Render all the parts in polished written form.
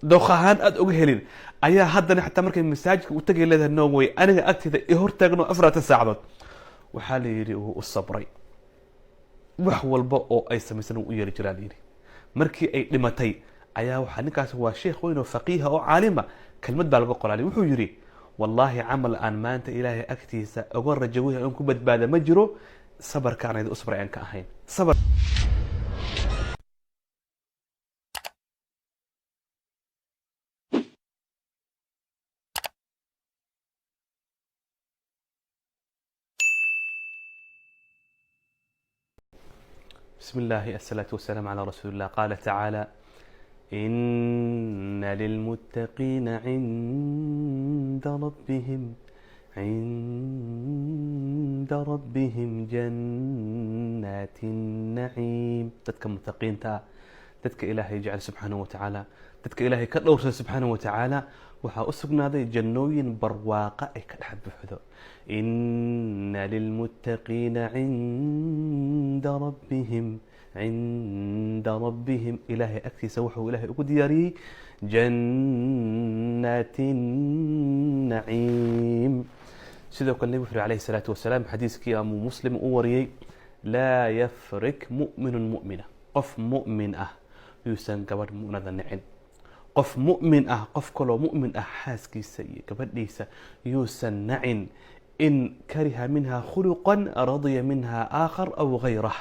dooqahaan aad uga helin ayaa haddana xataa markay masaajidka u tagay leedahay no way aniga agteeda i hortaagno 4 saacadood waxaa la yidhi uu u sabray wax walba oo ay samaysan u yeeli jiraa la yidhi markii ay dhimatay ayaa waxaa ninkaas waa sheekh weyn oo faqiiha oo caalima kelmad baa laga qolaalay wuxuu yidhi wallaahi camal aan maanta ilaahay agtiisa uga rajawaya aan ku badbaada ma jiro sabarkaan ayda u sabray aan ka ahayn sabar بسم الله الصلاة والسلام على رسول الله قال تعالى إن للمتقين عند ربهم جنات النعيم تدك متقين تدك إلهي يجعل سبحانه وتعالى تدك إلهي كدور سبحانه وتعالى وحا أسقنا ذي جنوين برواقة أي كدحب بحذو إن للمتقين عند ربهم إلهي أكتي سوحه إلهي أقود ياري جنات النعيم سيدو كان النبي عليه الصلاة والسلام حديث كي أمو مسلم أوريي لا يفرك مؤمن مؤمنة قف مؤمن يسان كبر مؤمنة النعين قف مؤمن قف كله مؤمن حاسكي سيء كبر ليس يسان نعين إن كره منها خلقا رضي منها آخر أو غيره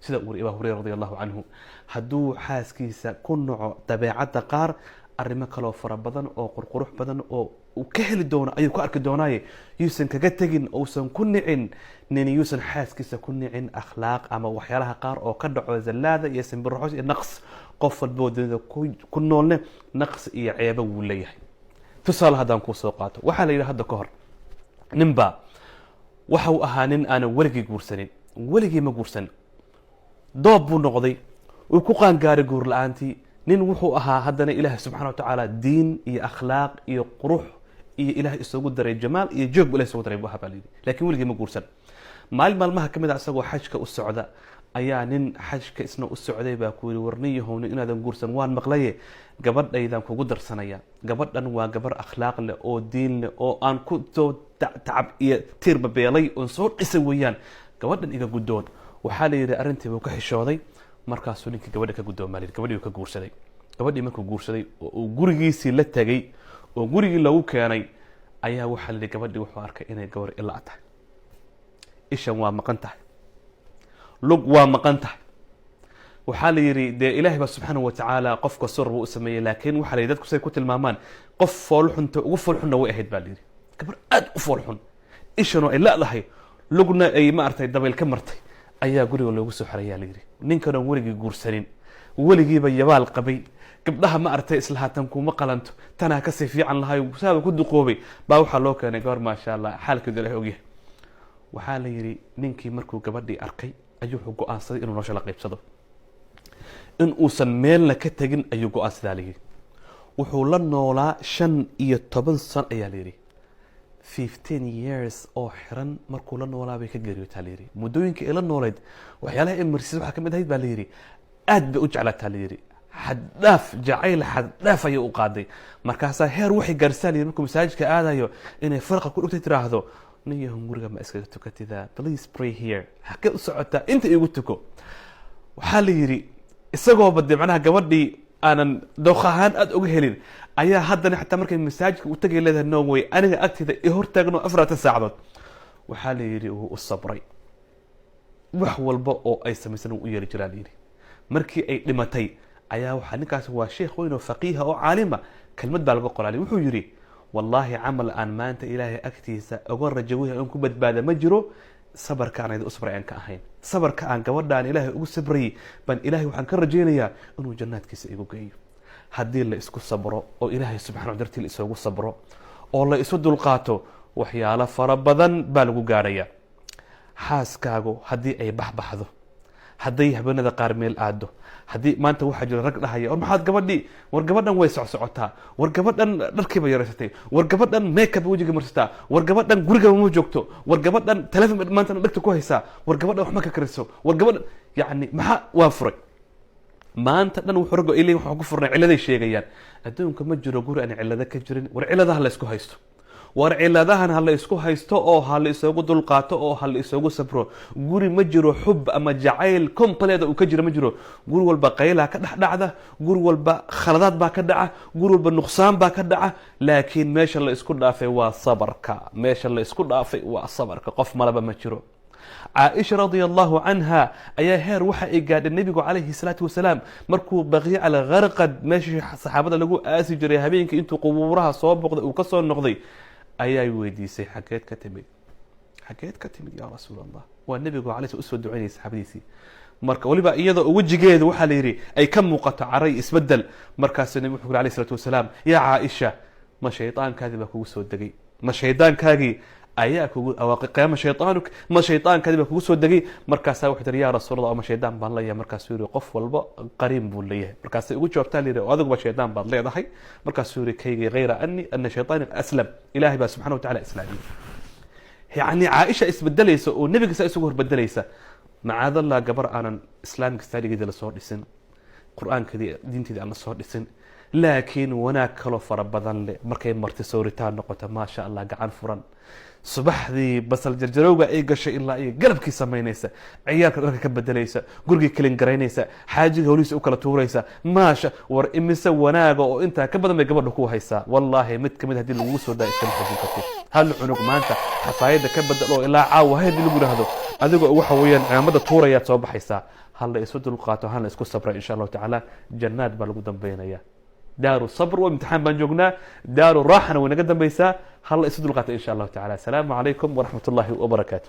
سيدة أبو هريرة رضي الله عنه هدو حاسكيسا كن نوع تبعات قار أرمك لو فربضن أو قرقروح بدن أو وكهل الدون أيو كأرك الدوناي يوسن كجتجن أو سن كنعن نين يوسن حاسكيسا كنعن أخلاق أما وحيالها قار أو كدعو زلادة يسن بالرحوس النقص قف البود كنولنا نقص عيبه وليه تصال هذا نكون سوقاته وحال إلى هذا كهر نمبا وحو أهانين أنا ولقي قرسنين ولقي ما قرسن doob buu noqday uu ku qaangaaray guur la'aantii nin wuxuu ahaa haddana ilaahay subxaana watacaala diin iyo akhlaaq iyo qurux iyo ilaahay isugu daray jamaal iyo joog buu ilaahay isugu daray buu ahaa baa layidhi laakiin weligii ma guursan maalmaha ka mid ah isagoo xajka u socda ayaa nin xajka isna u socday baa ku yidhi warniyahowna inaadan guursan waan maqlaye gabadhaydaan kugu darsanaya gabadhan waa gabar akhlaaq leh oo diin leh oo aan ku soo tacab iyo tiirba beelay oon soo dhisay weeyaan gabadhan iga guddoon waxaa la yidhi arrintii buu ka xishooday markaasuu ninkii gabadha ka guddoomaa layidhi gabadhii uu ka guursaday gabadhii markuu guursaday oo uu gurigiisii la tegey oo gurigii lagu keenay ayaa waxaa la yidhi gabadhii wuxuu arkay inay gabar ilaa tahay ishan waa maqan tahay lug waa maqan tahay waxaa la yidhi dee ilaahay baa subxaanahu watacaala qofka sor buu u sameeyey laakiin waxaa la yidhi dadku say ku tilmaamaan qof foolxunta ugu foolxunna way ahayd baa la yidhi gabar aad u foolxun ishanoo ay la'dahay lugna ay maaragtay dabayl ka martay ayaa guriga loogu soo xarayaa layidhi ninkanoo weligii guursanin weligiiba yabaal qabay gabdhaha ma artay islahaatan kuma qalanto tanaa kasii fiican lahay saaba ku duqoobay baa waxaa loo keenay gabar maasha allah xaalkeedu ilahay ogyahay waxaa la yidhi ninkii markuu gabadhii arkay ayuu wuxuu go-aansaday inuu nolosha la qaybsado in uusan meelna ka tegin ayuu go-aansadaa layidhi wuxuu la noolaa 15 sano ayaa layidhi 15 years oo xiran markuu la noolaa bay ka geeriyootaa la yidhi muddooyinka ay la noolayd waxyaalaha ay marsiisay waxaa ka mid ahayd baa la yidhi aad bay u jeclaataa la yidhi xaddhaaf jacayl xaddhaaf ayay u qaaday markaasaa heer waxay gaarsaa la yidhi markuu masaajidka aadayo inay farqa ku dhugtay tiraahdo nin yahun guriga ma iskaga tukatidaa please pray here xagee u socotaa inta igu tuko waxaa la yidhi isagooba dee macnaha gabadhii aanan dooqahaan aad uga helin ayaa haddana xataa markay masaajidka u tagay leedahay no way aniga agteeda i hortaagno 4 saacadood waxaa la yidhi uu u sabray wax walba oo ay samaysan u yeeli jiraa la yidhi markii ay dhimatay ayaa waxaa ninkaas waa sheekh weyn oo faqiiha oo caalima kelmad baa laga qolaalay wuxuu yidhi wallaahi camal aan maanta ilaahay agtiisa uga rajawaya aan ku badbaada ma jiro sabarkaan ayda u sabray aan ka ahayn sabarka aan gabadhaan ilaahay ugu sabrayay baan ilaahay waxaan ka rajaynayaa inuu jannaadkiisa igu geeyo haddii la isku sabro oo ilaahay subxana wa dartii la isugu sabro oo la isu dulqaato waxyaalo fara badan baa lagu gaadhayaa xaaskaagu haddii ay baxbaxdo hadday habeenada qaar meel aado haddii maanta waxaa jira rag dhahaya war maxaad gabadhii war gabadhan way socsocotaa war gabadhan dharkiiba yaraysatay war gabadhan makeup wajiga marsataa war gabadhan guriga ma joogto war gabadhan telefoon maanta dhagta ku haysaa war gabadhan wax ma ka kariso war gabadhan yacni maxaa waa furay maanta dhan wuxuu raggo ilay waxa ku furnay ciladay sheegayaan adduunka ma jiro guri aan cilada ka jirin war ciladaha la isku haysto war ciladahan ha la isku haysto oo ha la isugu dulqaato oo ha la isugu sabro guri ma jiro xub ama jacayl complete uu ka jiro ma jiro guri walba qayla ka dhaxdhacda guri walba khaladaad baa ka dhaca guri walba nuqsaan baa ka dhaca laakiin meesha la isku dhaafay waa sabarka meesha la isku dhaafay waa sabarka qof malaba ma jiro عائشة رضي الله عنها أيا هير وحا إيقاد النبي عليه الصلاة والسلام مركو بغي على غرقد ماشي صحابة لقو آسي جري هبينك انتو قبورها صواب وكسر النقضي أيا يويديسي حكيت كتمد يا رسول الله والنبي عليه الصلاة والسلام دعيني صحابيسي marka waliba iyada wajigeedu waxa la yiri ay ka muuqato caray isbedel markaas nabi wuxuu عليه الصلاة والسلام يا عائشة ما shaytaankaadi baa kugu soo dagay ma shaytaankaagi ayaa kugu awaaqi qiyaam shaytaanuk ma shaytaankaadi baa kugu soo dagay markaas wuxuu tiri ya rasuul ma shaytaan baan leeyahay markaas yiri qof walba qariin buu leeyahay markaas ugu jawaabtaa leeyahay adigu ba shaytaan baad leedahay markaas yiri kayga غير anna shaytaanak aslam ilaahi baa subhanahu wa ta'ala islaami يعني عائشة isbedelaysa oo nabiga isugu horbedelaysa معاذ الله قبر أنا إسلام كستاري قد لصور دسن قرآن كذي دينتي ذي الله صور دسن لكن وناك كلو فربضان لي مركي مرتي سوريتان نقطة ما شاء الله قعان فرن صباح ذي بس الجرجروبة أي قشة إلا أي قلب كي سمينيسا عيالك ركا كبدليسا قرقي كلين قرينيسا حاجة هوليس أكلا توريسا ماشا ور إمسا وناقا وإنتا كبدا ما يقبر لكوها هيسا والله متك مد هدي الوسو دا يسمح جيكتي هل عنق ما أنت حفايدة كبدا لو إلا عاو هيدي اللي قوله هذا أذيقوا وحويا عمدا توريات صوبح هيسا هل يسود القاتو هل يسكو الصبر إن شاء الله تعالى جنات بالقدام بينيا دار الصبر وامتحان بنجوقنا دار الراحة ونقدم بيسا هل يسود القاتو إن شاء الله تعالى السلام عليكم ورحمة الله وبركاته